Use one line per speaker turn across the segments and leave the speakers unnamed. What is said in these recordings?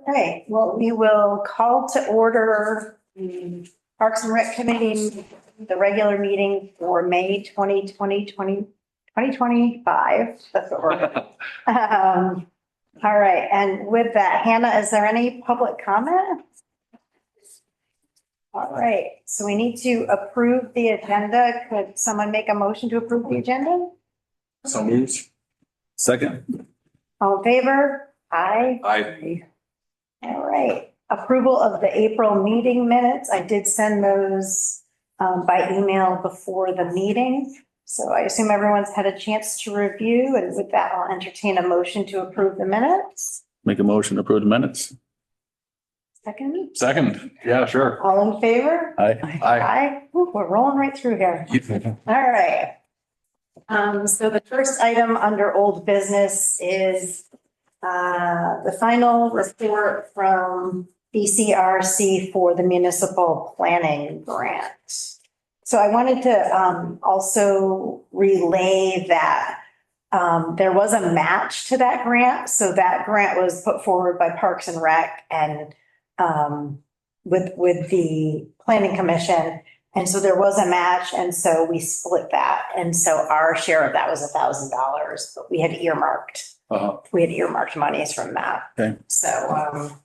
Okay, well, we will call to order the Parks and Rec Committee, the regular meeting for May 2025. That's what we're. All right, and with that, Hannah, is there any public comment? All right, so we need to approve the agenda. Could someone make a motion to approve the agenda?
So moves.
Second.
All in favor? Aye.
Aye.
All right, approval of the April meeting minutes. I did send those by email before the meeting. So I assume everyone's had a chance to review, and with that, I'll entertain a motion to approve the minutes.
Make a motion to approve the minutes.
Second,
Second. Yeah, sure.
all in favor?
Aye.
Aye.
Aye. Ooh, we're rolling right through here. All right. So the first item under old business is the final report from BCRC for the municipal planning grant. So I wanted to also relay that there was a match to that grant. So that grant was put forward by Parks and Rec and with the Planning Commission. And so there was a match, and so we split that. And so our share of that was $1,000, but we had earmarked monies from that.
Okay.
So,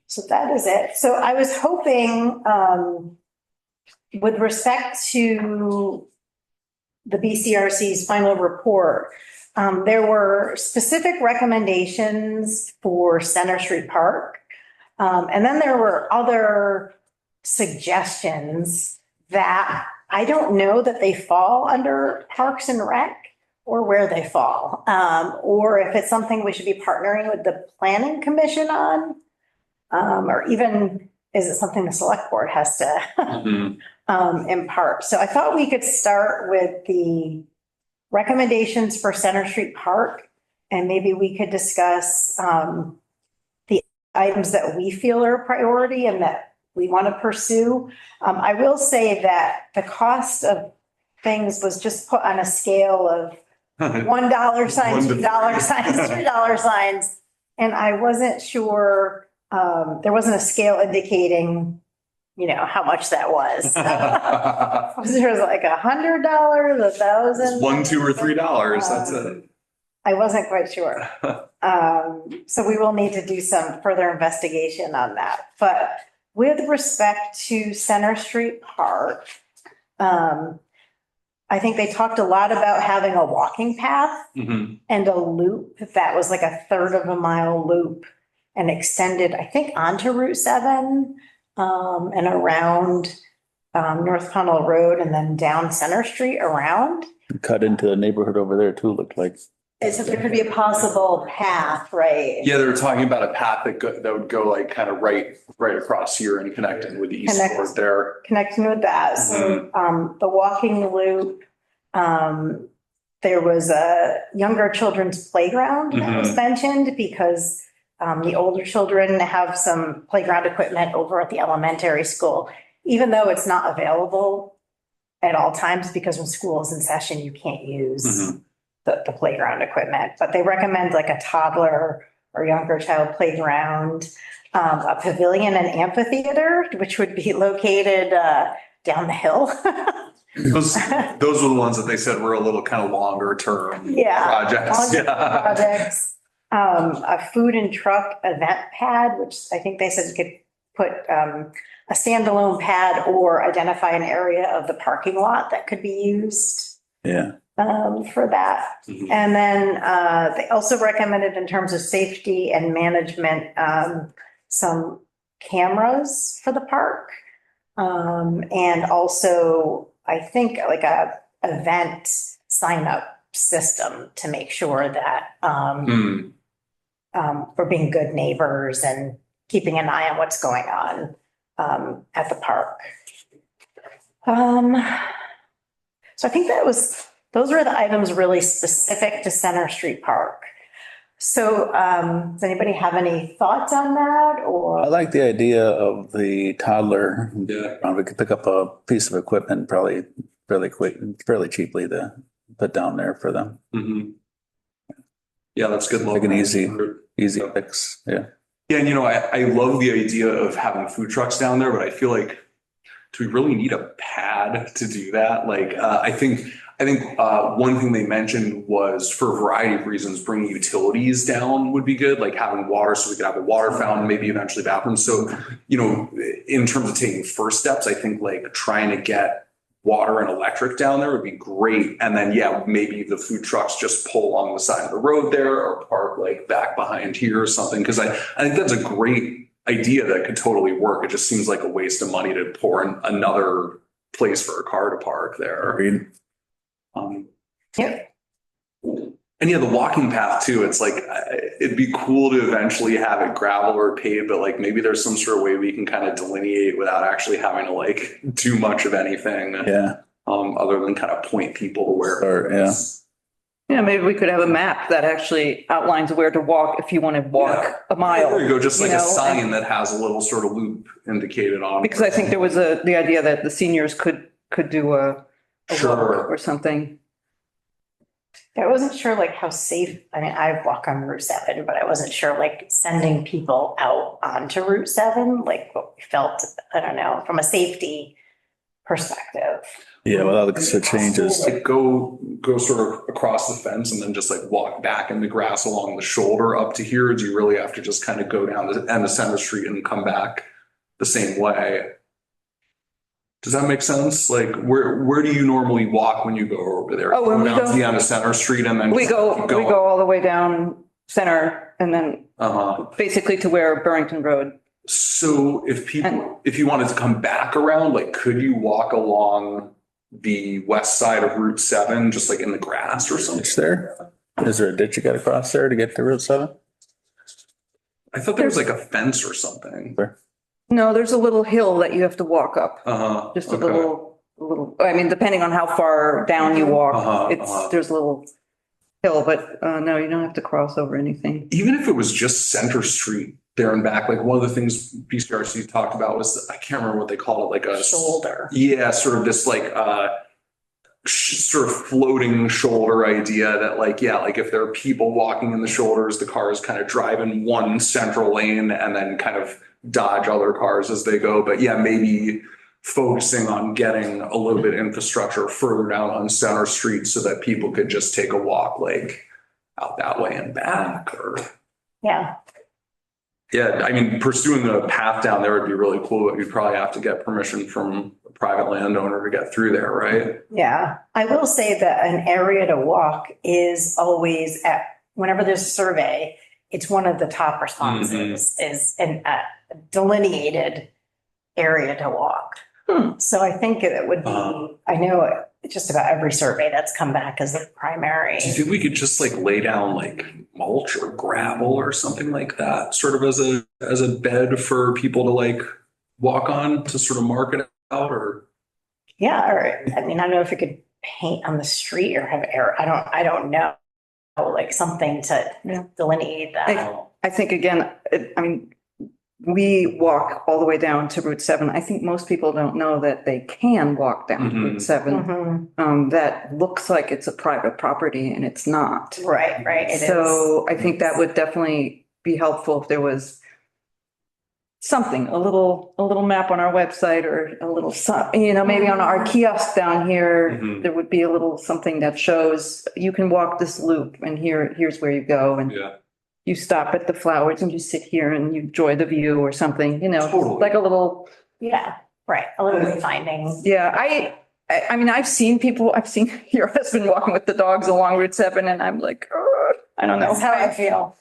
so that is it. So I was hoping, with respect to the BCRC's final report, there were specific recommendations for Center Street Park. And then there were other suggestions that I don't know that they fall under Parks and Rec or where they fall, or if it's something we should be partnering with the Planning Commission on, or even is it something the Select Board has to impart. So I thought we could start with the recommendations for Center Street Park, and maybe we could discuss the items that we feel are a priority and that we want to pursue. I will say that the cost of things was just put on a scale of $1 signs, $2 signs, $3 signs. And I wasn't sure, there wasn't a scale indicating, how much that was. There was like $100, $1,000.
$1, $2, or $3. That's it.
I wasn't quite sure. So we will need to do some further investigation on that. But with respect to Center Street Park, I think they talked a lot about having a walking path and a loop that was like a third of a mile loop and extended, I think, onto Route 7 and around North Pownell Road and then down Center Street around.
Cut into the neighborhood over there too, looked like.
So there could be a possible path, right?
Yeah, they were talking about a path that would go like kind of right across here and connecting with the east board there.
Connecting with that. So the walking loop, there was a younger children's playground that was mentioned because the older children have some playground equipment over at the elementary school, even though it's not available at all times because when school is in session, you can't use the playground equipment. But they recommend like a toddler or younger child playground, a pavilion and amphitheater, which would be located down the hill.
Those were the ones that they said were a little kind of longer term projects.
Projects. A food and truck event pad, which I think they said you could put a standalone pad or identify an area of the parking lot that could be used.
Yeah.
For that. And then they also recommended in terms of safety and management, some cameras for the park. And also, I think like a event sign up system to make sure that we're being good neighbors and keeping an eye on what's going on at the park. So I think those were the items really specific to Center Street Park. So does anybody have any thoughts on that or?
I like the idea of the toddler.
Yeah.
We could pick up a piece of equipment probably fairly quick, fairly cheaply to put down there for them.
Yeah, that's good.
Like an easy fix. Yeah.
Yeah, and I love the idea of having food trucks down there, but I feel like, do we really need a pad to do that? Like, I think one thing they mentioned was, for a variety of reasons, bringing utilities down would be good, like having water so we could have a water fountain, maybe eventually bathrooms. So, in terms of taking first steps, I think like trying to get water and electric down there would be great. And then, yeah, maybe the food trucks just pull along the side of the road there or park like back behind here or something. Cause I think that's a great idea that could totally work. It just seems like a waste of money to pour in another place for a car to park there.
Agreed.
Yep.
And yeah, the walking path too, it's like, it'd be cool to eventually have it gravel or paved, but like maybe there's some sort of way we can kind of delineate without actually having to like do much of anything.
Yeah.
Other than kind of point people to where.
Or, yeah.
Yeah, maybe we could have a map that actually outlines where to walk if you want to walk a mile.
There you go, just like a
know,
sign that has a little sort of loop indicated on it.
Because I think there was the idea that the seniors could do a
Sure.
walk or something.
I wasn't sure like how safe, I mean, I walk on Route 7, but I wasn't sure like sending people out onto Route 7, like what we felt, I don't know, from a safety perspective.
Yeah, without the changes.
Like go sort of across the fence and then just like walk back in the grass along the shoulder up to here. Do you really have to just kind of go down the end of Center Street and come back the same way? Does that make sense? Like where do you normally walk when you go over there?
Oh, when we
down
go-
to the end of Center Street and then
We go
keep going?
all the way down Center and then basically to where Burrington Road.
So if you wanted to come back around, like could you walk along the west side of Route 7, just like in the grass or something?
Ditch there? Is there a ditch you got to cross there to get to Route 7?
I thought there was like a fence or something.
No, there's a little hill that you have to walk up. Just a
Okay.
little, I mean, depending on how far down you walk, there's a little hill, but no, you don't have to cross over anything.
Even if it was just Center Street there and back, like one of the things BCRC talked about was, I can't remember what they call it, like a
Shoulder.
Yeah, sort of this like sort of floating shoulder idea that like, yeah, like if there are people walking in the shoulders, the cars kind of drive in one central lane and then kind of dodge other cars as they go. But yeah, maybe focusing on getting a little bit of infrastructure further down on Center Street so that people could just take a walk like out that way and back. Or
Yeah.
yeah, I mean, pursuing the path down there would be really cool, but you'd probably have to get permission from a private landowner to get through there, right?
Yeah. I will say that an area to walk is always whenever there's a survey, it's one of the top responses is a delineated area to walk. So I think it would be, I know just about every survey that's come back as the primary.
Do you think we could just like lay down like mulch or gravel or something like that, sort of as a bed for people to like walk on to sort of mark it out? Or
Yeah, or I mean, I don't know if you could paint on the street or have air. I don't know, like something to delineate that.
I think again, I mean, we walk all the way down to Route 7. I think most people don't know that they can walk down Route 7. That looks like it's a private property and it's not.
Right. It
So I think that would definitely be helpful if there was something, a little map on our website or a little, maybe on our kiosk down here, there would be a little something that shows you can walk this loop and here's where you go. And
yeah,
you stop at the flowers and you sit here and you enjoy the view or something,
Totally.
like a little.
Yeah, right. A little bit finding.
Yeah, I mean, I've seen your husband walking with the dogs along Route 7 and I'm like, I don't know.
That's how I feel.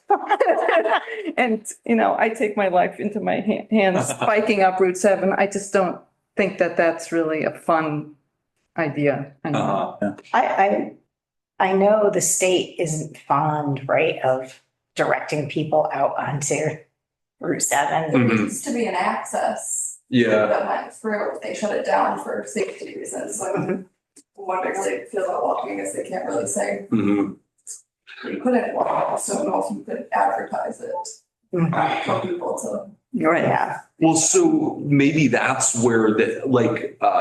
And, I take my life into my hands biking up Route 7. I just don't think that that's really a fun idea.
I know the state isn't fond, right, of directing people out onto Route 7.
Mhm.
There used to be an access
yeah.
that went through. They shut it down for safety reasons. So I'm wondering how they feel about walking, as they can't really say
Mhm.
you couldn't walk. So I don't know if you could advertise it for people to.
You're right.
Yeah.
Well, so maybe that's where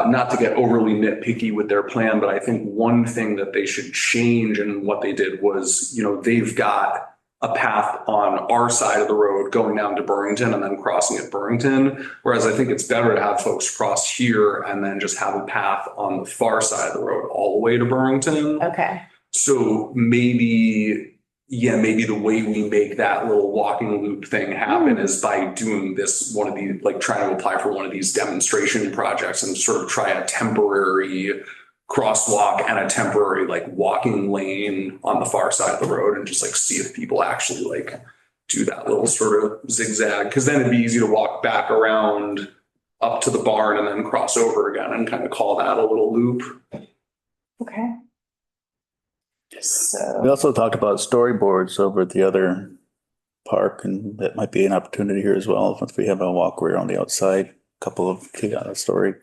not to get overly nitpicky with their plan, but I think one thing that they should change in what they did was, they've got a path on our side of the road going down to Burrington and then crossing at Burrington. Whereas I think it's better to have folks cross here and then just have a path on the far side of the road all the way to Burrington.
Okay,
So maybe the way we make that little walking loop thing happen is by doing this, one of the, like trying to apply for one of these demonstration projects and sort of try a temporary crosswalk and a temporary like walking lane on the far side of the road and just like see if people actually like do that little sort of zigzag. Cause then it'd be easy to walk back around up to the barn and then cross over again and kind of call that a little loop.
okay.
We
So,
also talked about storyboards over at the other park, and that might be an opportunity here as well. If we have a walkway on the outside, a couple of story.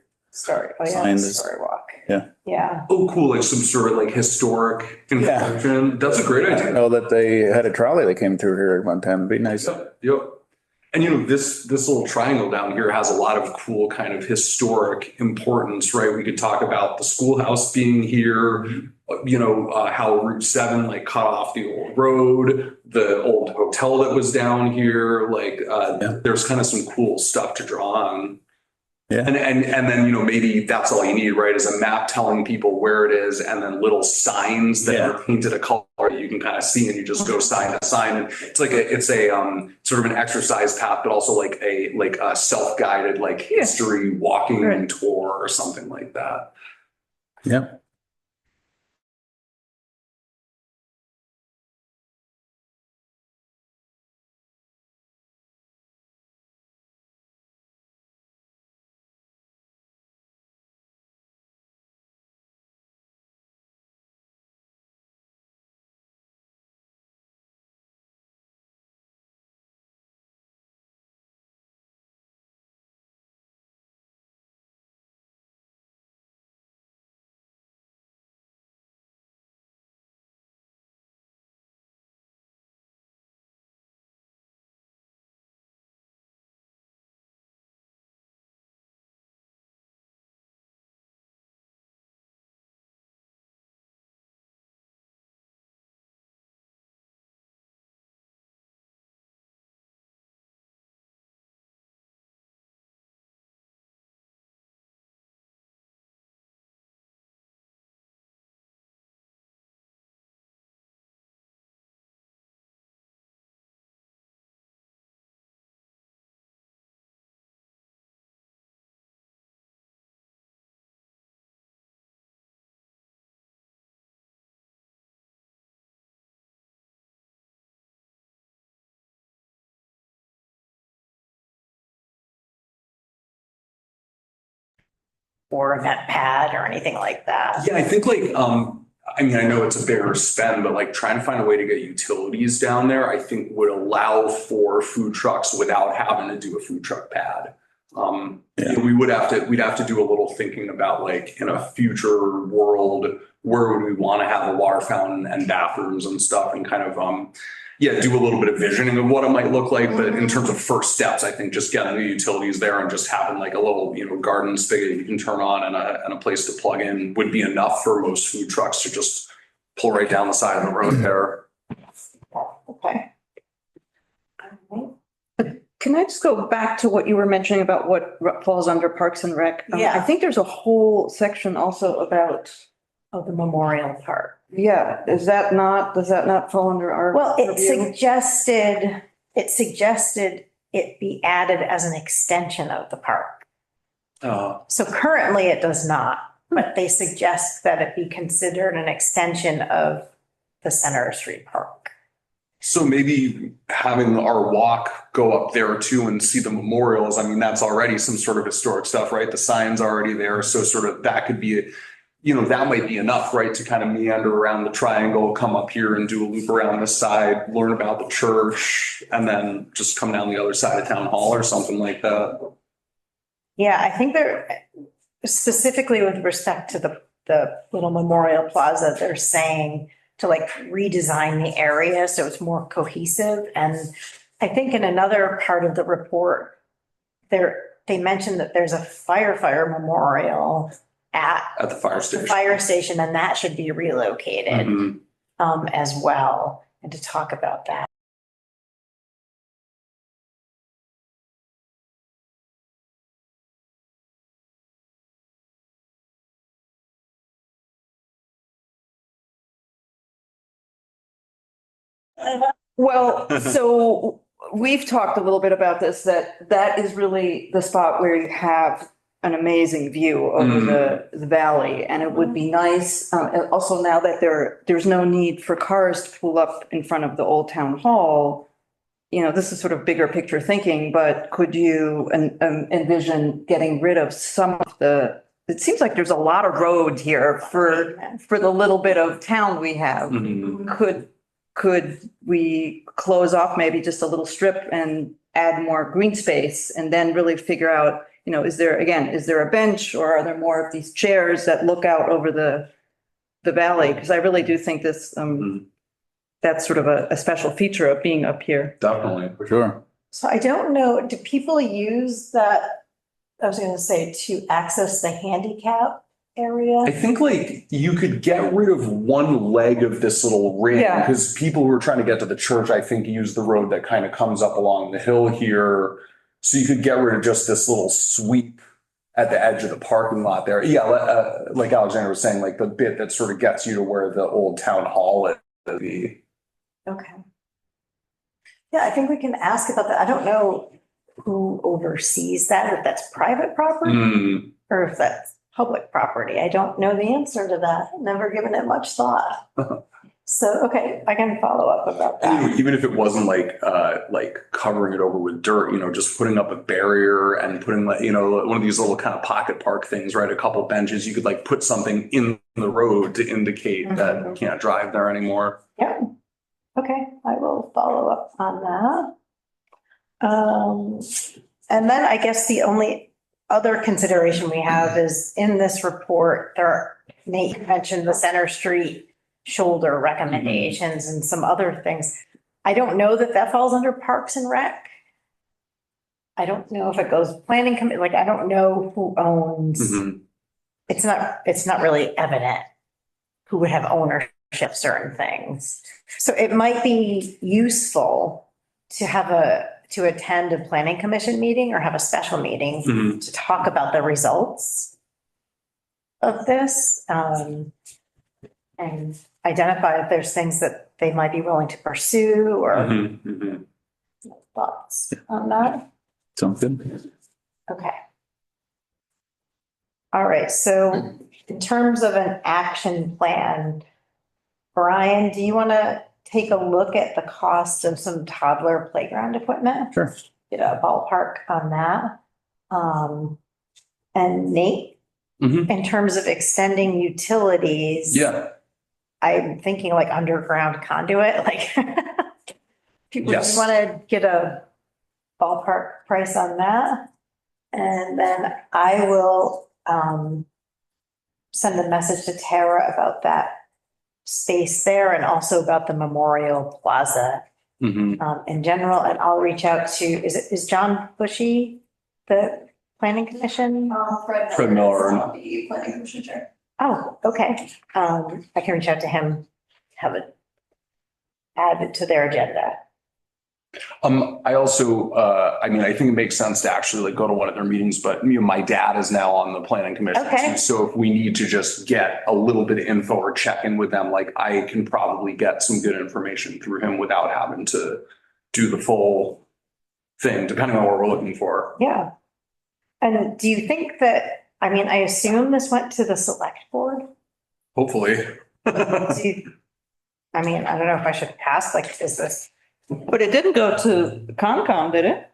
oh yeah,
Signs.
story walk.
Yeah.
Yeah,
Oh, cool. Like some sort of like historic information. That's a great
I
idea.
know that they had a trolley that came through here at one time. It'd be nice.
Yep. And you know, this little triangle down here has a lot of cool kind of historic importance, right? We could talk about the schoolhouse being here, you know, how Route 7 like cut off the old road, the old hotel that was down here. Like there's kind of some cool stuff to draw on.
Yeah.
And then, you know, maybe that's all you need, right? Is a map telling people where it is and then little signs that are painted a color that you can kind of see and you just go sign to sign. And it's like it's a sort of an exercise path, but also like a self-guided like history walking tour or something like that.
Yeah.
or event pad or anything like that.
Yeah, I think like, I mean, I know it's a bigger spend, but like trying to find a way to get utilities down there, I think would allow for food trucks without having to do a food truck pad. You know, we'd have to do a little thinking about like in a future world, where would we want to have a water fountain and bathrooms and stuff and kind of, do a little bit of visioning of what it might look like. But in terms of first steps, I think just getting the utilities there and just having like a little, you know, garden spigot you can turn on and a place to plug in would be enough for most food trucks to just pull right down the side of the road there.
Okay.
Can I just go back to what you were mentioning about what falls under Parks and Rec?
Yeah.
I think there's a whole section also about,
The memorial part.
does that not fall under our?
Well, it
review?
suggested it be added as an extension of the park.
Uh,
So currently it does not, but they suggest that it be considered an extension of the Center Street Park.
So maybe having our walk go up there too and see the memorials. I mean, that's already some sort of historic stuff, right? The sign's already there. So sort of that could be, you know, that might be enough, right? To kind of meander around the triangle, come up here and do a loop around this side, learn about the church, and then just come down the other side of town hall or something like that.
Yeah, I think they're specifically with respect to the little memorial plaza, they're saying to like redesign the area so it's more cohesive. And I think in another part of the report, they mentioned that there's a firefighter memorial at
At the fire
the
station.
fire station, and that should be relocated
Mhm.
as well, and to talk about that.
Well, so we've talked a little bit about this, that is really the spot where you have an amazing view over the valley. And it would be nice, also now that there's no need for cars to pull up in front of the old town hall. You know, this is sort of bigger picture thinking, but could you envision getting rid of some of it seems like there's a lot of road here for the little bit of town we have. Could we close off maybe just a little strip and add more green space and then really figure out, you know, is there a bench or are there more of these chairs that look out over the valley? Because I really do think this, that's sort of a special feature of being up here.
Definitely.
For sure.
So I don't know, do people use that, I was gonna say, to access the handicap area?
I think like you could get rid of one leg of this little ring
Yeah.
because people who are trying to get to the church, I think, use the road that kind of comes up along the hill here. So you could get rid of just this little sweep at the edge of the parking lot there. Yeah, like Alexander was saying, like the bit that sort of gets you to where the old town hall is.
Okay. Yeah, I think we can ask about that. I don't know who oversees that, if that's private property or if that's public property. I don't know the answer to that. Never given it much thought. So, okay, I can follow up about that.
Even if it wasn't like covering it over with dirt, you know, just putting up a barrier and putting like, you know, one of these little kind of pocket park things, right? A couple benches, you could like put something in the road to indicate that you can't drive there anymore.
Yeah. Okay, I will follow up on that. And then I guess the only other consideration we have is in this report, Nate mentioned the Center Street shoulder recommendations and some other things. I don't know that that falls under Parks and Rec. I don't know if it goes planning committee, like, I don't know who owns. It's not really evident who would have ownership of certain things. So it might be useful to to attend a planning commission meeting or have a special meeting to talk about the results of this, and identify if there's things that they might be willing to pursue or thoughts on that.
Sounds good.
Okay. All right, so in terms of an action plan, Brian, do you want to take a look at the cost of some toddler playground equipment?
Sure.
Get a ballpark on that. And Nate, in terms of extending utilities.
Yeah.
I'm thinking like underground conduit, like people
Yes.
want to get a ballpark price on that. And then I will send a message to Tara about that space there and also about the Memorial Plaza in general. And I'll reach out to, is John Bushy the planning commission?
Fred Miller.
Is not the planning commission chair.
Oh, okay. I can reach out to him, have it added to their agenda.
I also, I mean, I think it makes sense to actually like go to one of their meetings, but you know, my dad is now on the planning commission
Okay.
too. So if we need to just get a little bit of info or check in with them, like I can probably get some good information through him without having to do the full thing, depending on what we're looking for.
Yeah. And do you think that, I mean, I assume this went to the select board?
Hopefully.
Do you- I mean, I don't know if I should ask, like, is this,
But it didn't go to Concom, did it?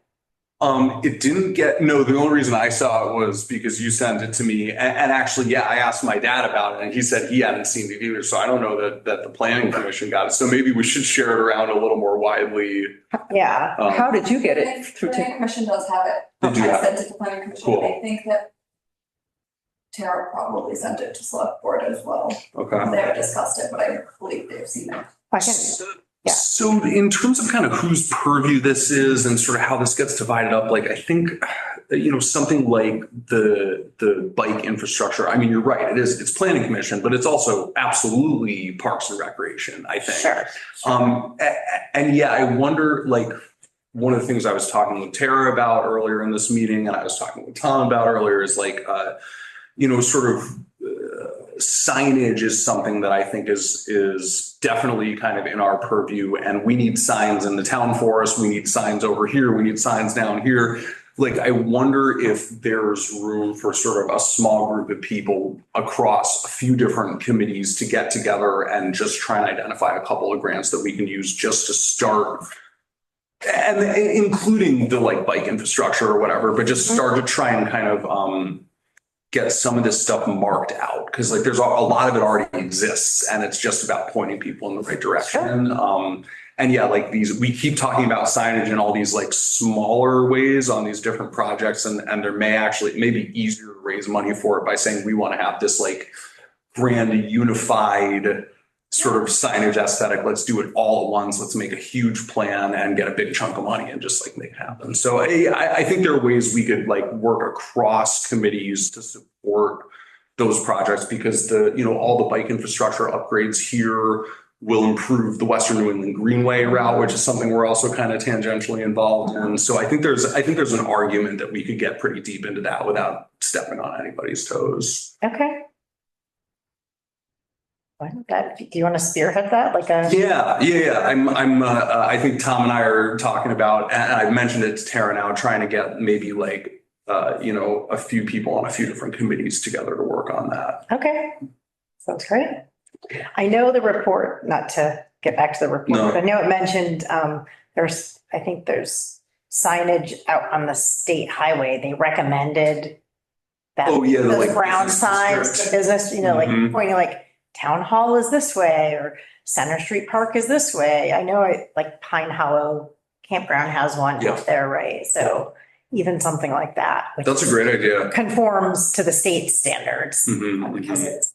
It didn't get, no, the only reason I saw it was because you sent it to me. And actually, yeah, I asked my dad about it and he said he hadn't seen it either. So I don't know that the planning commission got it. So maybe we should share it around a little more widely.
yeah,
How did you get
The
it through?
planning commission does have it.
Did you
I
have it?
sent it to planning commission.
Cool.
I think that Tara probably sent it to select board as well.
Okay.
They haven't discussed it, but I believe they've seen it.
I can, yeah.
So in terms of kind of whose purview this is and sort of how this gets divided up, like I think, you know, something like the bike infrastructure, I mean, you're right, it's planning commission, but it's also absolutely Parks and Recreation, I think.
sure.
And yeah, I wonder, like, one of the things I was talking with Tara about earlier in this meeting and I was talking with Tom about earlier is like, you know, sort of signage is something that I think is definitely kind of in our purview, and we need signs in the town forest. We need signs over here. We need signs down here. Like, I wonder if there's room for sort of a small group of people across a few different committees to get together and just try and identify a couple of grants that we can use just to start, and including the like bike infrastructure or whatever, but just start to try and kind of get some of this stuff marked out. Cause like there's a lot of it already exists, and it's just about pointing people in the right direction. And yeah, like we keep talking about signage in all these like smaller ways on these different projects. And there may be easier to raise money for it by saying we want to have this like grand unified sort of signage aesthetic. Let's do it all at once. Let's make a huge plan and get a big chunk of money and just like make it happen. So I think there are ways we could like work across committees to support those projects, because all the bike infrastructure upgrades here will improve the Western New England Greenway route, which is something we're also kind of tangentially involved in. So I think there's an argument that we could get pretty deep into that without stepping on anybody's toes.
Okay. Why don't that, do you want to spearhead that?
Yeah. I think Tom and I are talking about, and I've mentioned it to Tara now, trying to get maybe like, a few people on a few different committees together to work on that.
Okay. Sounds great. I know the report, not to get back to the report,
No.
but I know it mentioned, there's signage out on the state highway. They recommended that.
Oh, yeah, the,
those
like,
brown
business
signs,
district.
the business, like
Mhm.
pointing like Town Hall is this way or Center Street Park is this way. I know like Pine Hollow Campground has one
Yeah.
up there, right? So even something like that. which
That's a great idea.
conforms to the state standards
Mhm,
because
mhm.
it's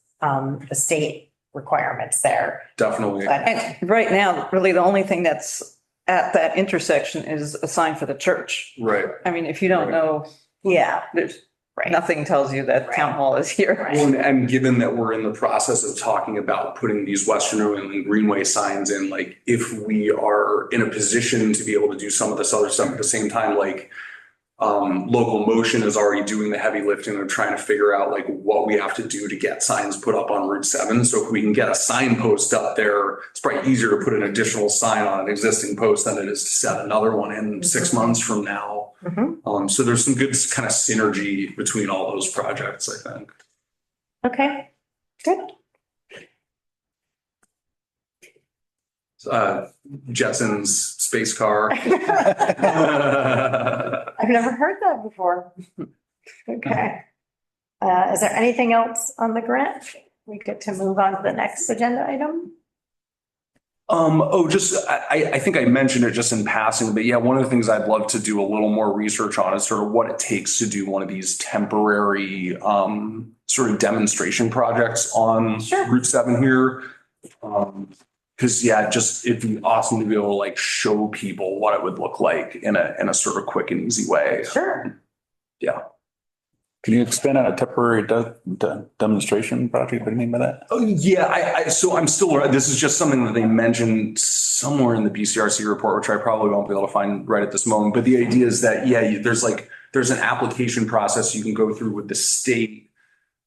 the state requirements there.
Definitely.
But
And right now, really the only thing that's at that intersection is a sign for the church.
Right.
I mean, if you don't know,
yeah,
there's
right.
nothing tells you that town hall is here.
Right.
Well, and given that we're in the process of talking about putting these Western New England Greenway signs in, like if we are in a position to be able to do some of this other stuff at the same time, like Local Motion is already doing the heavy lifting of trying to figure out like what we have to do to get signs put up on Route 7. So if we can get a signpost up there, it's probably easier to put an additional sign on an existing post than it is to set another one in 6 months from now.
Mhm.
So there's some good kind of synergy between all those projects, I think.
Okay, good.
Jetson's space car.
I've never heard that before. Okay. Is there anything else on the grant? We get to move on to the next agenda item?
I think I mentioned it just in passing, but yeah, one of the things I'd love to do a little more research on is sort of what it takes to do one of these temporary sort of demonstration projects on
Sure.
Route 7 here. Because yeah, just it'd be awesome to be able to like show people what it would look like in a sort of quick and easy way.
Sure.
Yeah.
Can you expand on a temporary demonstration project? What do you mean by that?
Oh, yeah, so I'm still, this is just something that they mentioned somewhere in the BCRC report, which I probably won't be able to find right at this moment. But the idea is that, yeah, there's an application process you can go through with the state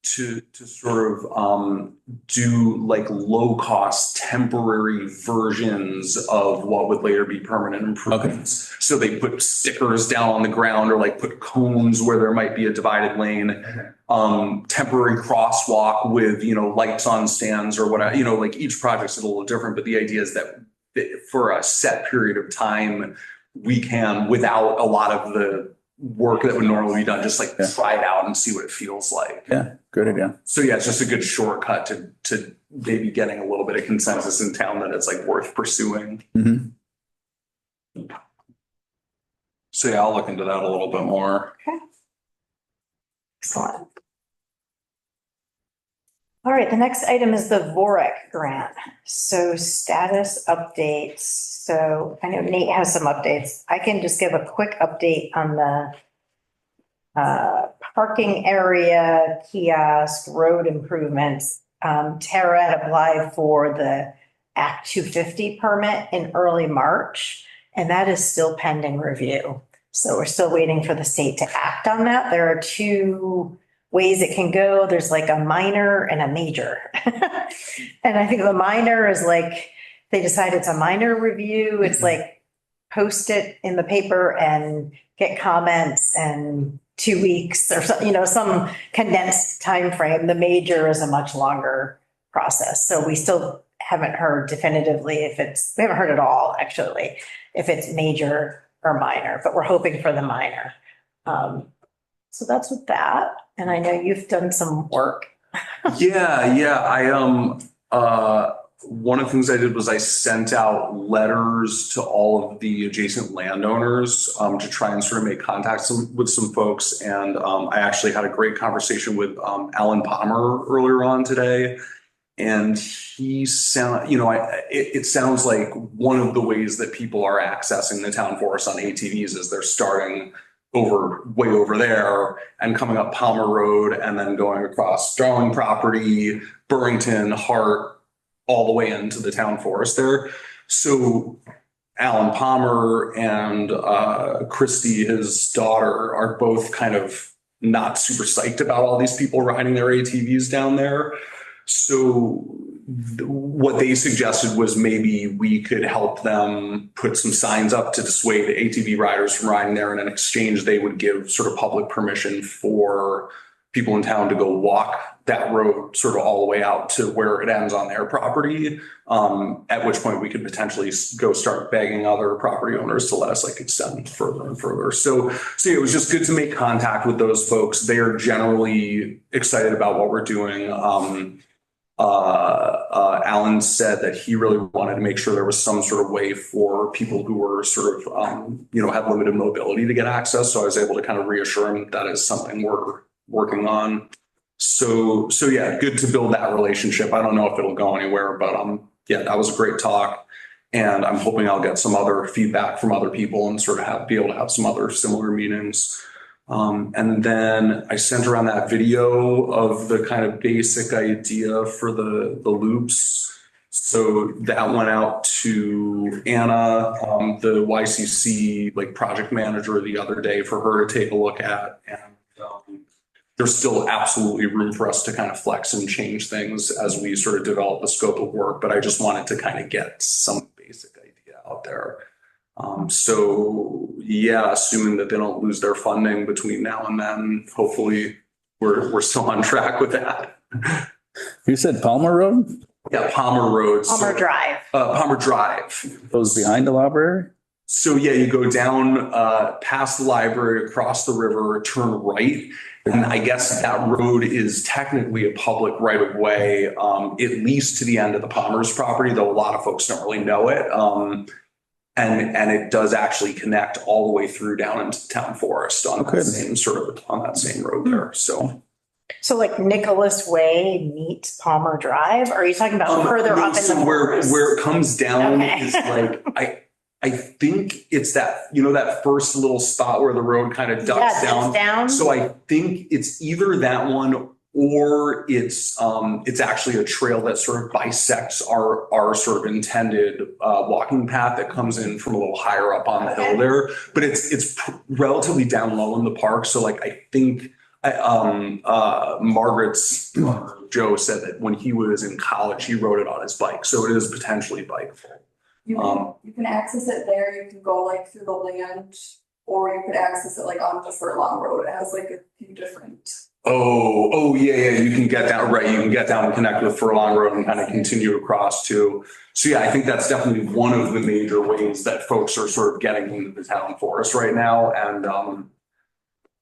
to sort of do like low cost temporary versions of what would later be permanent improvements. So they put stickers down on the ground or like put cones where there might be a divided lane, temporary crosswalk with, lights on stands or whatever, like each project's a little different, but the idea is that for a set period of time, we can, without a lot of the work that would normally be done, just like try it out and see what it feels like.
Yeah, good idea.
So yeah, it's just a good shortcut to maybe getting a little bit of consensus in town that it's like worth pursuing.
Mhm.
So yeah, I'll look into that a little bit more.
Excellent. All right, the next item is the VOREC grant. So status updates. So I know Nate has some updates. I can just give a quick update on the parking area, kiosk, road improvements. Tara had applied for the Act 250 permit in early March, and that is still pending review. So we're still waiting for the state to act on that. There are two ways it can go. There's like a minor and a major. And I think the minor is like, they decide it's a minor review. It's like post it in the paper and get comments and 2 weeks or so, some condensed time frame. The major is a much longer process. So we still haven't heard definitively we haven't heard at all, actually, if it's major or minor, but we're hoping for the minor. So that's with that. And I know you've done some work.
Yeah. One of the things I did was I sent out letters to all of the adjacent landowners to try and sort of make contact with some folks. And I actually had a great conversation with Alan Palmer earlier on today. And he it sounds like one of the ways that people are accessing the town forest on ATVs is they're starting way over there and coming up Palmer Road and then going across Darling property, Burrington, Hart, all the way into the town forest there. So Alan Palmer and Christy, his daughter, are both kind of not super psyched about all these people riding their ATVs down there. So what they suggested was maybe we could help them put some signs up to dissuade the ATV riders from riding there. And in exchange, they would give sort of public permission for people in town to go walk that road sort of all the way out to where it ends on their property. At which point we could potentially go start begging other property owners to let us like extend further and further. So it was just good to make contact with those folks. They are generally excited about what we're doing. Alan said that he really wanted to make sure there was some sort of way for people who were sort of, had limited mobility to get access. So I was able to kind of reassure him that is something we're working on. So yeah, good to build that relationship. I don't know if it'll go anywhere, but yeah, that was a great talk. And I'm hoping I'll get some other feedback from other people and sort of be able to have some other similar meetings. And then I sent around that video of the kind of basic idea for the loops. So that went out to Anna, the YCC like project manager, the other day for her to take a look at. And there's still absolutely room for us to kind of flex and change things as we sort of develop the scope of work. But I just wanted to kind of get some basic idea out there. So yeah, assuming that they don't lose their funding between now and then, hopefully we're still on track with that.
You said Palmer Road?
Yeah, Palmer Road.
Palmer Drive.
Palmer Drive.
Goes behind the library?
So yeah, you go down past the library, across the river, turn right. And I guess that road is technically a public right of way, at least to the end of the Palmer's property, though a lot of folks don't really know it. And it does actually connect all the way through down into the town forest on that same on that same road there. So
like Nicholas Way meets Palmer Drive? Or are you talking about further up in the forest?
Where it comes down is like I think it's that, that first little spot where the road kind of ducks down. So I think it's either that one or it's actually a trail that sort of bisects our sort of intended walking path that comes in from a little higher up on the hill there. But it's relatively down low in the park. So like I think Margaret's Joe said that when he was in college, he rode it on his bike. So it is potentially bikeable.
You can access it there. You can go like through the land, or you could access it like on the Furlong Road. It has like a few different.
Oh yeah. You can get down, right. You can get down and connect with Furlong Road and kind of continue across too. So yeah, I think that's definitely one of the major ways that folks are sort of getting into the town forest right now. And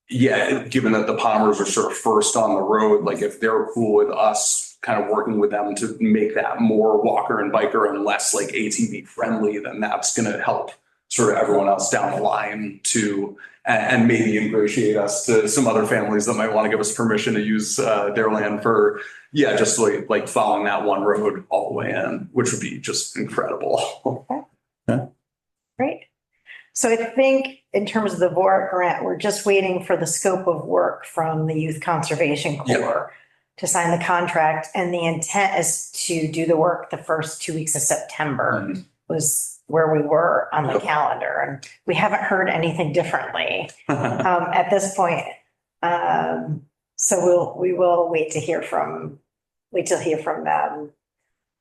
yeah, given that the Palmers are sort of first on the road, like if they're cool with us kind of working with them to make that more walker and biker and less like ATV friendly, then that's going to help sort of everyone else down the line too, and maybe ingratiate us to some other families that might want to give us permission to use their land for, just like following that one road all the way in, which would be just incredible.
Okay. Great. So I think in terms of the VORC grant, we're just waiting for the scope of work from the Youth Conservation Corps to sign the contract. And the intent is to do the work the first 2 weeks of September was where we were on the calendar. And we haven't heard anything differently at this point. So we will wait to hear from them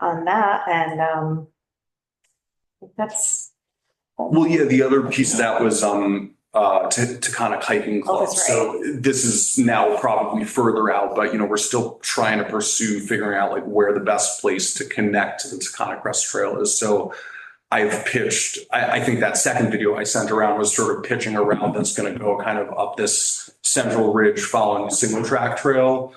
on that, and that's.
Well, yeah, the other piece of that was Taconic Hiking
Oh,
Club.
that's
So this is now probably further out, but we're still trying to pursue figuring out like where the best place to connect to the Taconic Crest Trail is. So I've pitched, I think that second video I sent around was sort of pitching a route that's going to go kind of up this central ridge following single track trail.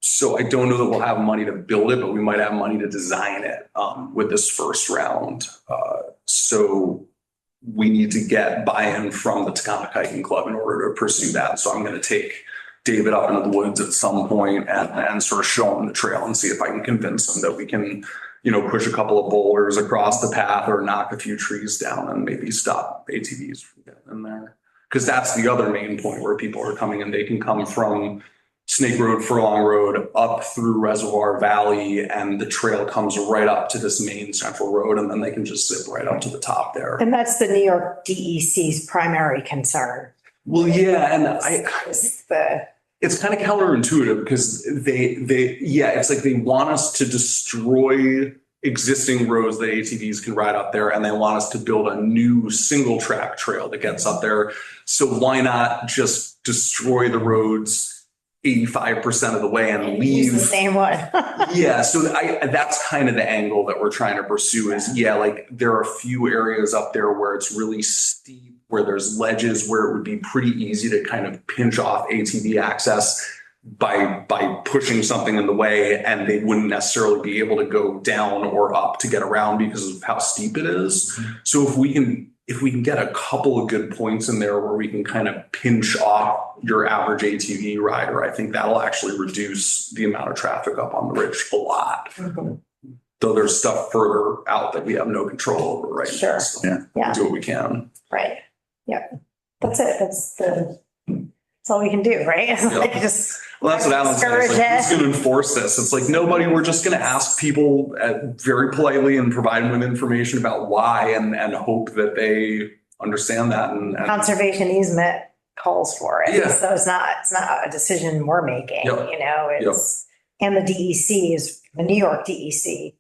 So I don't know that we'll have money to build it, but we might have money to design it with this first round. So we need to get buy-in from the Taconic Hiking Club in order to pursue that. So I'm going to take David up into the woods at some point and sort of show him the trail and see if I can convince him that we can, push a couple of boulders across the path or knock a few trees down and maybe stop ATVs from getting in there. Because that's the other main point where people are coming in. They can come from Snake Road, Furlong Road, up through Reservoir Valley, and the trail comes right up to this main central road, and then they can just zip right up to the top there.
And that's the New York DEC's primary concern.
Well, yeah, and it's kind of counterintuitive because it's like they want us to destroy existing roads that ATVs can ride up there, and they want us to build a new single track trail that gets up there. So why not just destroy the roads 85% of the way and leave
the same one?
Yeah, so that's kind of the angle that we're trying to pursue is, like there are a few areas up there where it's really steep, where there's ledges, where it would be pretty easy to kind of pinch off ATV access by pushing something in the way, and they wouldn't necessarily be able to go down or up to get around because of how steep it is. So if we can get a couple of good points in there where we can kind of pinch off your average ATV rider, I think that'll actually reduce the amount of traffic up on the ridge a lot.
Mm-hmm.
Though there's stuff further out that we have no control over right now.
Sure.
So
Yeah.
do what we can.
Right. Yeah. That's it. That's all we can do, right? It's like just.
Well, that's what Alan said. It's like,
discourage
who's going to enforce this? It's like nobody. We're just going to ask people very politely and provide them with information about why and hope that they understand that. And
Conservation easement calls for it.
Yeah.
So it's not a decision we're making,
Yep.
it's, and the DEC is, the New York DEC,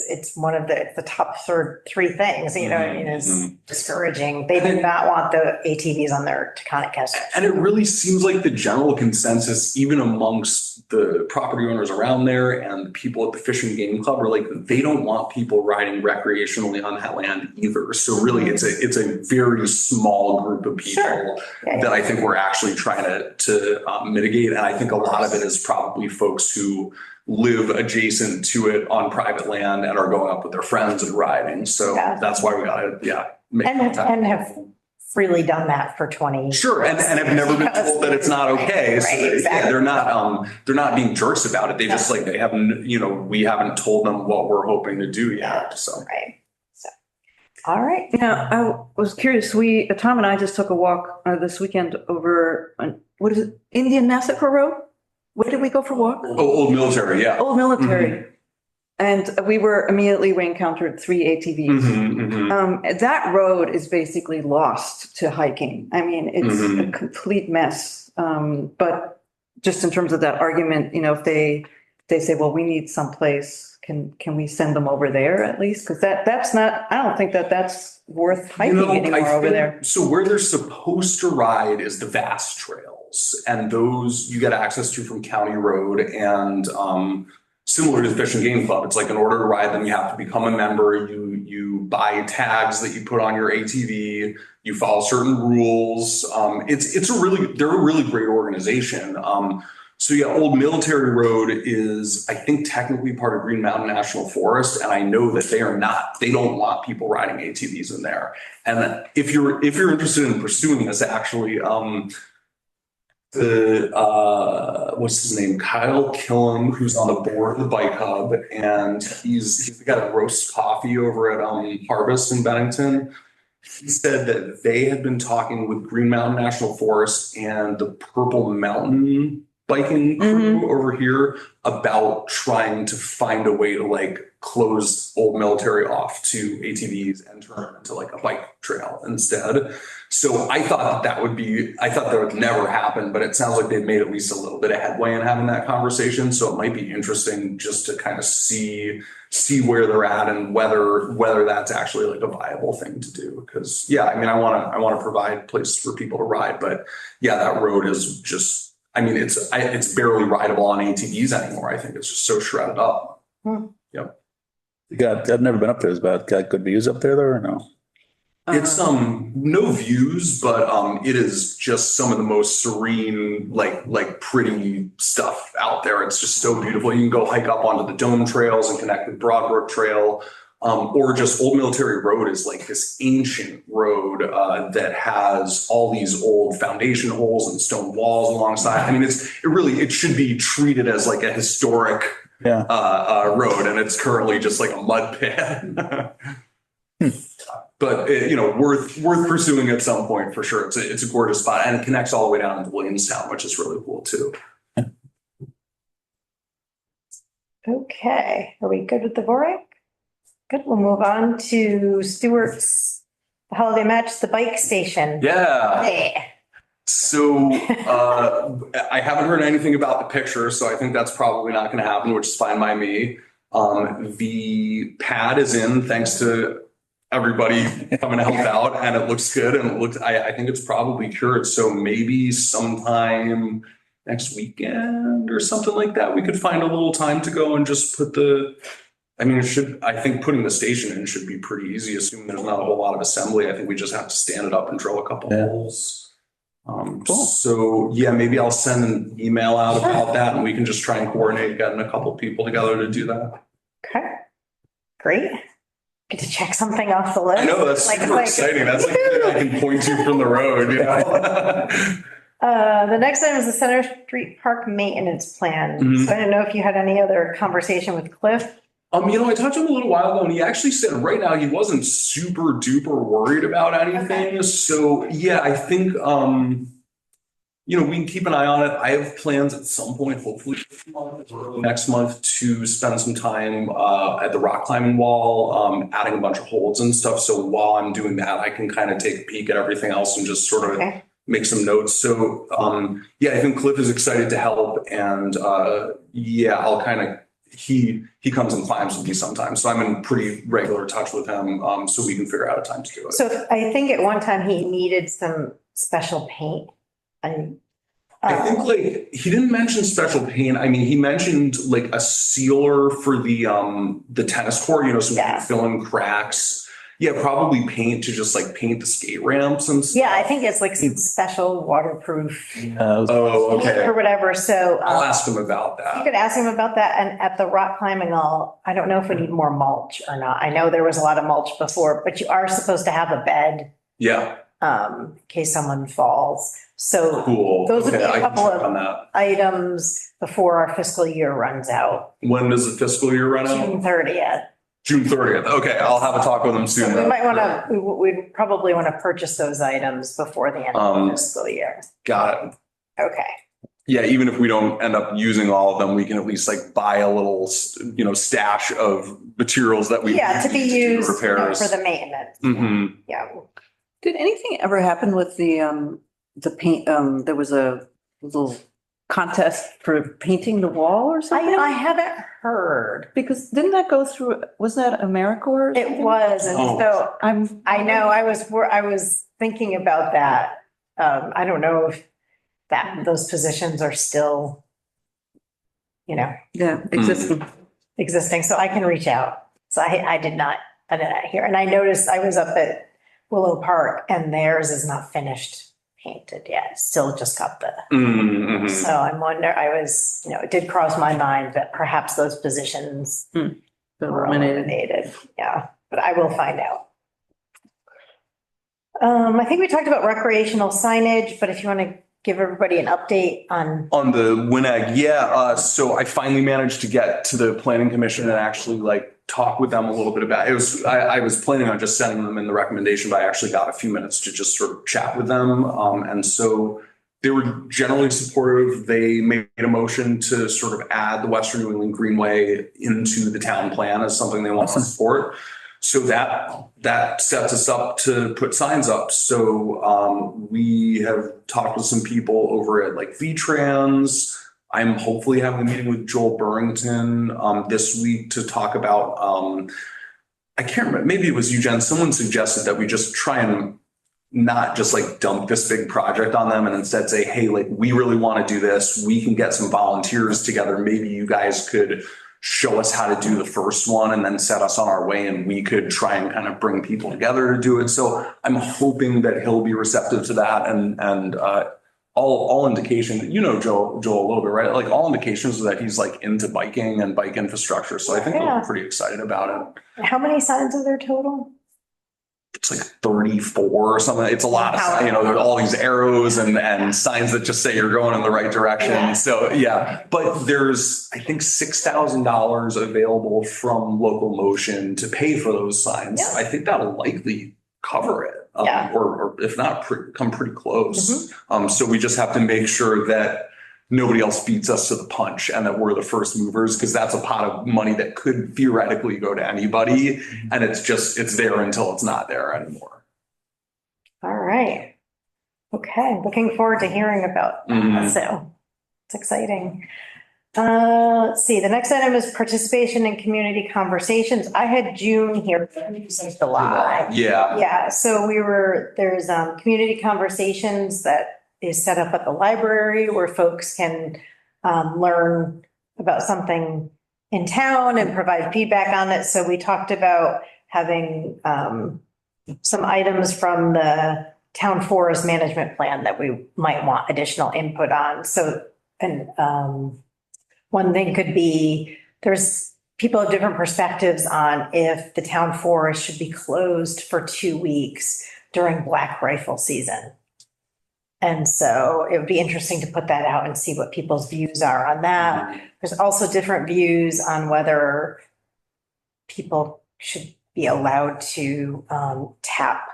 it's one of the top three things, is discouraging. They do not want the ATVs on their Taconic Crest.
And it really seems like the general consensus, even amongst the property owners around there and the people at the Fish and Game Club, are like, they don't want people riding recreationally on that land either. So really, it's a very small group of people that I think we're actually trying to mitigate. And I think a lot of it is probably folks who live adjacent to it on private land and are going up with their friends and riding. So that's why we got to, make contact.
And have freely done that for 20 years.
Sure, and have never been told that it's not okay. So
Right, exactly.
they're not being jerks about it. They just they haven't, we haven't told them what we're hoping to do yet. So
Right. So, all right.
I was curious, Tom and I just took a walk this weekend over, what is it, Indian Massacre Road? Where did we go for a walk?
Old Military, yeah.
Old Military. And we encountered 3 ATVs. That road is basically lost to hiking. I mean, it's a complete mess. But just in terms of that argument, if they say, well, we need someplace, can we send them over there at least? Because that's not, I don't think that's worth hiking anymore over there.
So where they're supposed to ride is the vast trails, and those you get access to from County Road, and similar to the Fish and Game Club. It's like in order to ride them, you have to become a member. You buy tags that you put on your ATV. You follow certain rules. They're a really great organization. So yeah, Old Military Road is, I think, technically part of Green Mountain National Forest, and I know that they don't want people riding ATVs in there. And if you're interested in pursuing this, actually, what's his name? Kyle Killam, who's on the board of the Bike Hub, and he's the guy that roasts coffee over at Harvest in Bennington. He said that they had been talking with Green Mountain National Forest and the Purple Mountain biking crew over here about trying to find a way to close Old Military off to ATVs and turn it into a bike trail instead. So I thought that would never happen, but it sounds like they've made at least a little bit of headway in having that conversation. So it might be interesting just to kind of see where they're at and whether that's actually like a viable thing to do. Because yeah, I mean, I want to provide places for people to ride, but yeah, that road is just, I mean, it's barely rideable on ATVs anymore. I think it's just so shredded up. Yep.
I've never been up there. Is about got good views up there though, or no?
It's no views, but it is just some of the most serene, like pretty stuff out there. It's just so beautiful. You can go hike up onto the Dome trails and connect with Broadbrook Trail, or just Old Military Road is like this ancient road that has all these old foundation holes and stone walls alongside. I mean, it should be treated as like a historic road, and it's currently just like a mud pit. But worth pursuing at some point for sure. It's a gorgeous spot, and it connects all the way down into Williamstown, which is really cool too.
Okay, are we good with the VORAC? Good, we'll move on to Stewart's holiday match, the bike station.
Yeah.
Yeah.
So I haven't heard anything about the picture, so I think that's probably not going to happen, which is fine by me. The pad is in, thanks to everybody coming to help out, and it looks good, and I think it's probably cured. So maybe sometime next weekend or something like that, we could find a little time to go and just put I think putting the station in should be pretty easy, assuming there's not a whole lot of assembly. I think we just have to stand it up and drill a couple holes.
Cool.
So yeah, maybe I'll send an email out about that, and we can just try and coordinate getting a couple people together to do that.
Okay, great. Get to check something off the list.
I know, that's super exciting. That's like I can point to from the road,
The next item is the Center Street Park maintenance plan. So I don't know if you had any other conversation with Cliff.
I talked to him a little while ago, and he actually said right now he wasn't super duper worried about anything.
Okay.
So yeah, I think we can keep an eye on it. I have plans at some point, hopefully this month or early next month, to spend some time at the rock climbing wall, adding a bunch of holds and stuff. So while I'm doing that, I can kind of take a peek at everything else and just sort of make some notes. So I think Cliff is excited to help, and I'll kind of he comes and climbs with me sometimes. So I'm in pretty regular touch with him, so we can figure out a time to do it.
So I think at one time he needed some special paint. And
I think he didn't mention special paint. I mean, he mentioned like a sealer for the tennis court, so we can fill in cracks. Yeah, probably paint to just like paint the skate ramps and stuff.
Yeah, I think it's like some special waterproof.
Okay.
Or whatever. So
I'll ask him about that.
You could ask him about that. And at the rock climbing all, I don't know if we need more mulch or not. I know there was a lot of mulch before, but you are supposed to have a bed.
Yeah.
In case someone falls. So
cool.
Those would be a
I can
couple
check
of
on that.
items before our fiscal year runs out.
When does the fiscal year run out?
June 30th.
June 30th. Okay, I'll have a talk with them soon.
So we might want to, we'd probably want to purchase those items before the end of the fiscal year.
Got it.
Okay.
Yeah, even if we don't end up using all of them, we can at least like buy a little, stash of materials that we
to be used
for
the maintenance.
Mm-hmm.
Yeah.
Did anything ever happen with the paint? There was a little contest for painting the wall or something?
I haven't heard.
Because didn't that go through, was that AmeriCorps? Or
It
something?
was, and so I know I was thinking about that. I don't know if those positions are still,
Yeah, existing.
existing, so I can reach out. So I did not hear, and I noticed I was up at Willow Park and theirs is not finished painted yet, still just got the.
Mm-hmm.
So I'm wondering, it did cross my mind that perhaps those positions were eliminated. Yeah, but I will find out. I think we talked about recreational signage, but if you want to give everybody an update on
the WINAG. So I finally managed to get to the planning commission and actually talk with them a little bit about it. I was planning on just sending them in the recommendation, but I actually got a few minutes to just sort of chat with them. And so they were generally supportive. They made a motion to sort of add the Western New England Greenway into the town plan as something they want to support. So that sets us up to put signs up. So we have talked with some people over at like V-Trans. I'm hopefully having a meeting with Joel Burrington this week to talk about, I can't remember, maybe it was you, Jen, someone suggested that we just try and not just like dump this big project on them and instead say, hey, like we really want to do this. We can get some volunteers together. Maybe you guys could show us how to do the first one and then set us on our way and we could try and kind of bring people together to do it. So I'm hoping that he'll be receptive to that and all indication, you know, Joel a little bit, right? Like all indications are that he's like into biking and bike infrastructure. So I think we're pretty excited about it.
How many signs are there total?
It's like 34 or something. It's a lot of, you know, there's all these arrows and signs that just say you're going in the right direction.
Yeah.
So yeah, but there's, I think, $6,000 available from Local Motion to pay for those signs.
Yeah.
I think that'll likely cover it.
Yeah.
Or if not, come pretty close. So we just have to make sure that nobody else beats us to the punch and that we're the first movers, because that's a pot of money that could theoretically go to anybody. And it's there until it's not there anymore.
All right. Okay, looking forward to hearing about that. So it's exciting. Let's see, the next item is participation in community conversations. I had June here, since July.
Yeah.
Yeah, so there's community conversations that is set up at the library where folks can learn about something in town and provide feedback on it. So we talked about having some items from the town forest management plan that we might want additional input on. So, and one thing could be, there's people have different perspectives on if the town forest should be closed for 2 weeks during black rifle season. And so it would be interesting to put that out and see what people's views are on that. There's also different views on whether people should be allowed to tap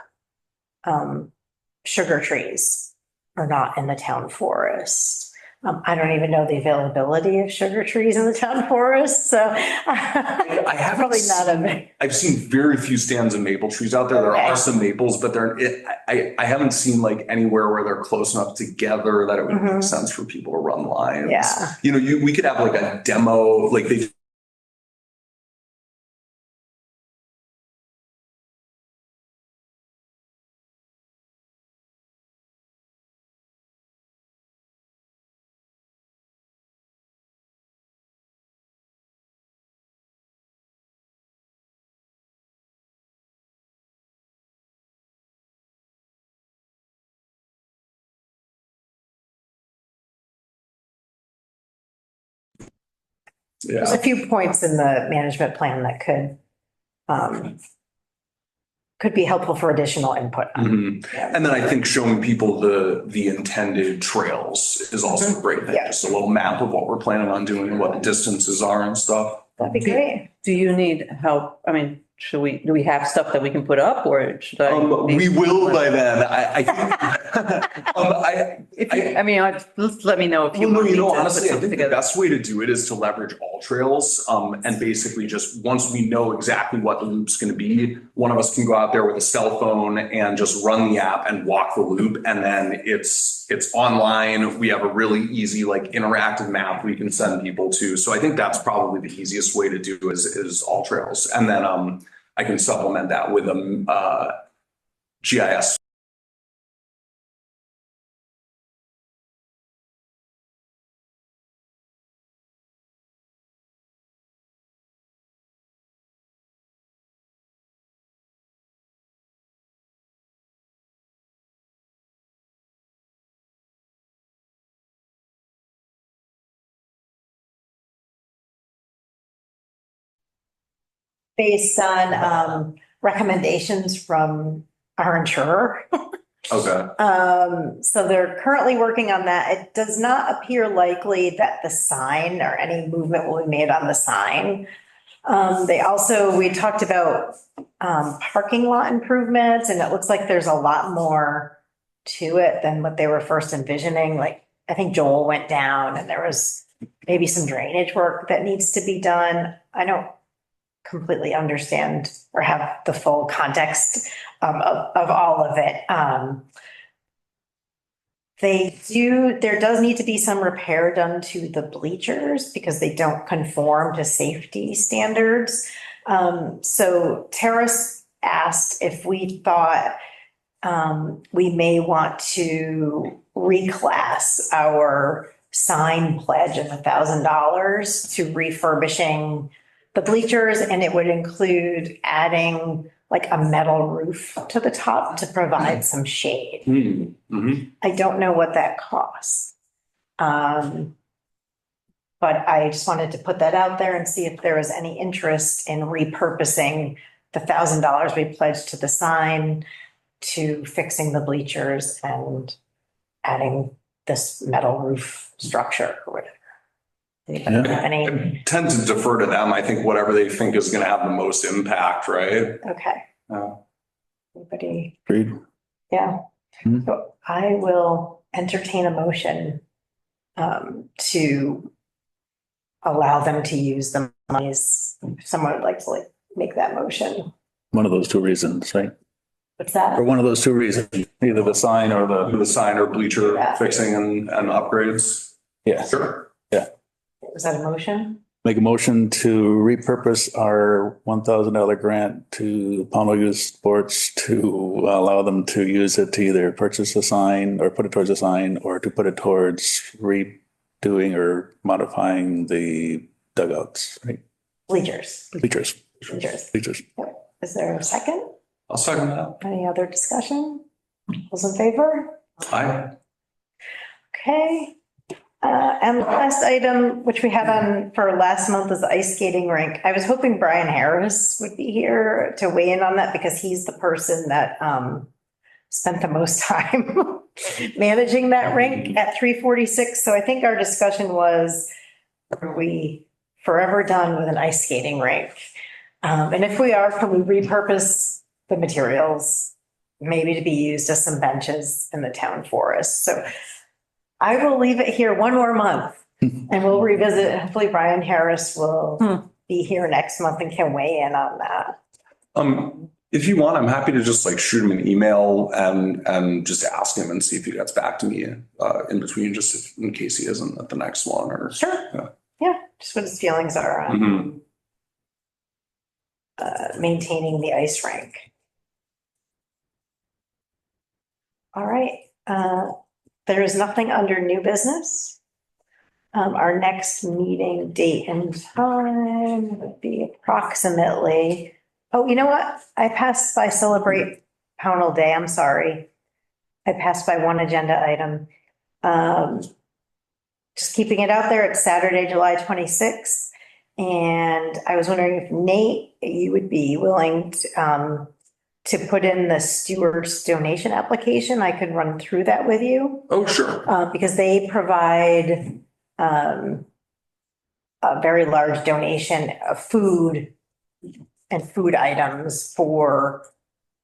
sugar trees or not in the town forest. I don't even know the availability of sugar trees in the town forest, so
I haven't
probably not
I've seen very few stands of maple trees out there. There
Okay.
are some maples, but I haven't seen like anywhere where they're close enough together that it would make sense for people to run lines.
Yeah.
You know, we could have like a demo, like they
There's a few points in the management plan that could be helpful for additional input. Yeah.
And then I think showing people the intended trails is also a great thing.
Yeah.
Just a little map of what we're planning on doing and what the distances are and stuff.
That'd be great.
Do you need help? I mean, do we have stuff that we can put up or should I?
We will by then. I think,
Just let me know if you
well, no,
want
you
me
know,
to put
honestly, I
something
think the
together.
best way to do it is to leverage all trails. And basically just once we know exactly what the loop's going to be, one of us can go out there with a cell phone and just run the app and walk the loop. And then it's online. We have a really easy, like interactive map we can send people to. So I think that's probably the easiest way to do is all trails. And then I can supplement that with a GIS.
Based on recommendations from our insurer.
Okay.
So they're currently working on that. It does not appear likely that the sign or any movement will be made on the sign. We talked about parking lot improvements, and it looks like there's a lot more to it than what they were first envisioning. Like, I think Joel went down and there was maybe some drainage work that needs to be done. I don't completely understand or have the full context of all of it. There does need to be some repair done to the bleachers because they don't conform to safety standards. So Terrace asked if we thought we may want to reclass our sign pledge of $1,000 to refurbishing the bleachers, and it would include adding like a metal roof to the top to provide some shade. I don't know what that costs. But I just wanted to put that out there and see if there was any interest in repurposing the $1,000 we pledged to the sign to fixing the bleachers and adding this metal roof structure or whatever. Anybody have any?
I tend to defer to them. I think whatever they think is going to have the most impact, right?
Okay.
Yeah.
Anybody?
Agreed.
Yeah.
Mhm.
So I will entertain a motion to allow them to use the monies. If someone would like to make that motion.
One of those two reasons, right?
What's that?
For one of those two reasons, either the sign or
The sign or bleacher
Yeah.
fixing and upgrades.
yeah.
Sure.
Was that a motion?
Make a motion to repurpose our $1,000 grant to Pownell Youth Sports to allow them to use it to either purchase a sign or put it towards a sign or to put it towards redoing or modifying the dugouts, right?
Bleachers.
Bleachers.
Bleachers. Is there a second?
I'll second that.
Any other discussion? Those in favor?
Aye.
Okay. And the last item, which we had on for last month, is the ice skating rink. I was hoping Brian Harris would be here to weigh in on that because he's the person that spent the most time managing that rink at 346. So I think our discussion was, are we forever done with an ice skating rink? And if we are, can we repurpose the materials maybe to be used as some benches in the town forest? So I will leave it here one more month and we'll revisit. Hopefully Brian Harris will be here next month and can weigh in on that.
If you want, I'm happy to just like shoot him an email and just ask him and see if he gets back to me in between, just in case he isn't at the next one or.
Sure. Yeah, just what his feelings are on maintaining the ice rink. All right. There is nothing under new business. Our next meeting date and time would be approximately, oh, you know what? I passed by Celebrate Pownell Day. I'm sorry. I passed by one agenda item. Just keeping it out there. It's Saturday, July 26th. And I was wondering if Nate, you would be willing to put in the Stewart's donation application. I could run through that with you.
Oh, sure.
Because they provide a very large donation of food and food items for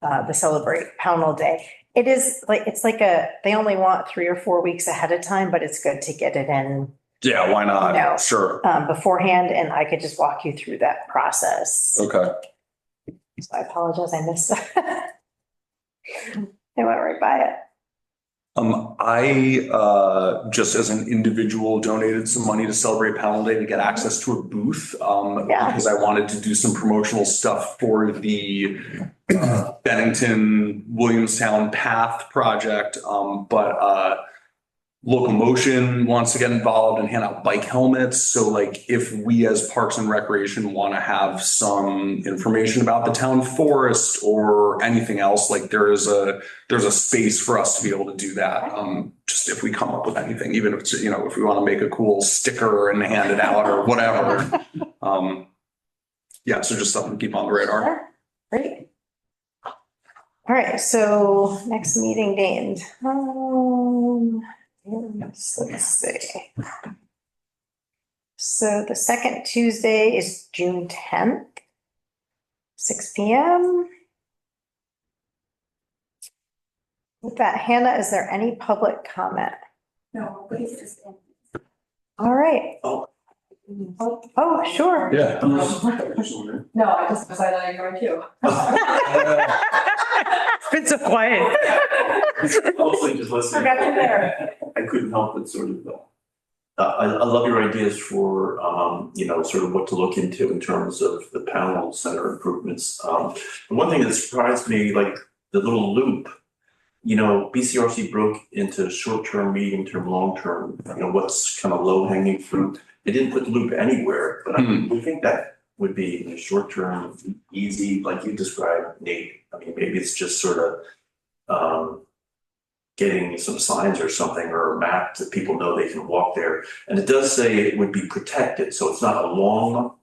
the Celebrate Pownell Day. It is like, it's like they only want 3 or 4 weeks ahead of time, but it's good to get it in.
Yeah, why not?
No.
Sure.
Beforehand, and I could just walk you through that process.
Okay.
So I apologize, I missed that. I went right by it.
I just as an individual donated some money to Celebrate Pownell Day to get access to a booth because I wanted to do some promotional stuff for the Bennington Williamstown Path project. But Locomotion wants to get involved and hand out bike helmets. So like if we as Parks and Recreation want to have some information about the town forest or anything else, like there's a space for us to be able to do that. Just if we come up with anything, even if it's, if we want to make a cool sticker and hand it out or whatever. Yeah, so just something to keep on the radar.
Sure. Great. All right, so next meeting date. Let's see. So the second Tuesday is June 10th, 6 p.m. With that, Hannah, is there any public comment?
No, but it's just.
All right. Oh, sure.
Yeah.
No, I just decided I agree too.
It's been so quiet.
Mostly just listening.
Forgot you there.
I couldn't help but sort of, I love your ideas for, sort of what to look into in terms of the panel center improvements. The one thing that surprised me, like the little loop, BCRC broke into short-term, medium-term, long-term, what's kind of low-hanging fruit. They didn't put the loop anywhere, but we think that would be in the short-term, easy, like you described, Nate. I mean, maybe it's just sort of, getting some signs or something or a map that people know they can walk there. And it does say it would be protected, so it's not a long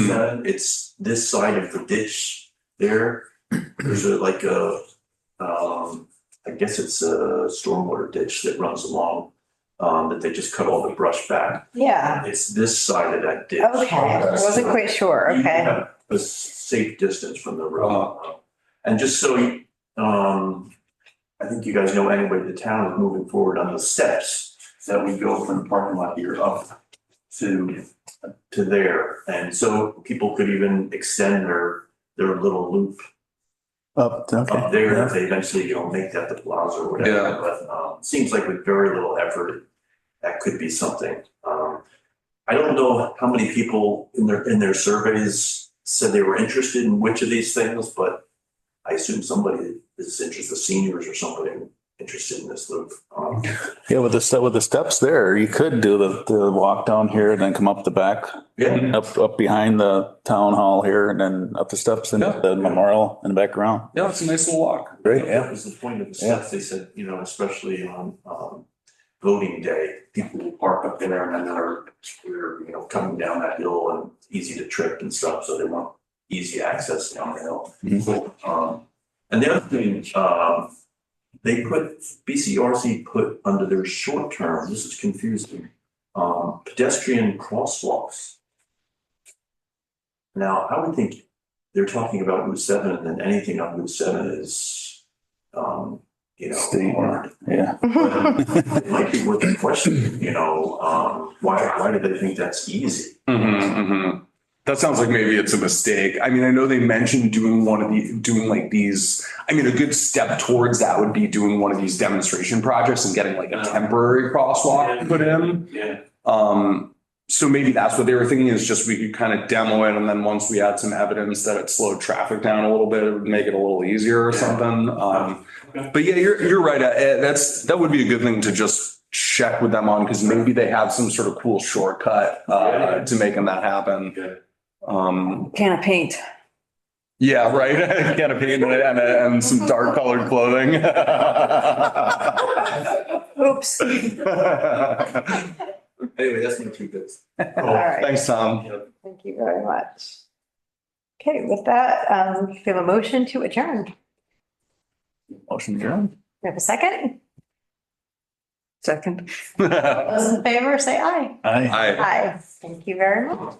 set. It's this side of the ditch there. There's I guess it's a stormwater ditch that runs along, that they just cut all the brush back.
Yeah,
Uh,
It's this side of that ditch.
okay, I wasn't quite sure,
You
okay.
have a safe distance from the road. And just so, I think you guys know anyway, the town is moving forward on the steps that we go from the parking lot here up to there. And so people could even extend their little loop
Up, okay.
up there if they eventually, make that the plaza or whatever.
Yeah.
But, seems like with very little effort, that could be something. I don't know how many people in their surveys said they were interested in which of these things, but I assume somebody is interested, seniors or somebody interested in this loop.
Yeah, with the steps there, you could do the walk down here and then come up the back.
Yeah.
Up behind the town hall here and then up the steps and
Yeah.
the memorial in the background.
Yeah, it's a nice little walk.
Great,
That
yeah.
was the point of the steps. They said, especially on voting day, people will park up there and then they're coming down that hill and easy to trip and stuff, so they want easy access down the hill. And the other thing, BCRC put under their short term, this is confusing, pedestrian crosswalks. Now, I would think they're talking about Route 7 and then anything on Route 7 is,
State,
hard.
yeah.
But it might be worth a question, why do they think that's easy?
That sounds like maybe it's a mistake. I mean, I know they mentioned doing like these, I mean, a good step towards that would be doing one of these demonstration projects and getting like a temporary crosswalk put in.
Yeah.
So maybe that's what they were thinking, is just we could kind of demo it, and then once we had some evidence that it slowed traffic down a little bit, it would make it a little easier or something. But yeah, you're right. That would be a good thing to just check with them on, because maybe they have some sort of cool shortcut to making that happen.
Can of paint.
Yeah, right. Can of paint and some dark colored clothing.
Oops.
Anyway, that's my 2 bits.
All right,
Thanks, Tom.
thank you very much. Okay, with that, we have a motion to adjourn.
Motion adjourned.
We have a second?
Second.
Those in favor, say aye.
Aye.
Hi.
Aye. Thank you very much.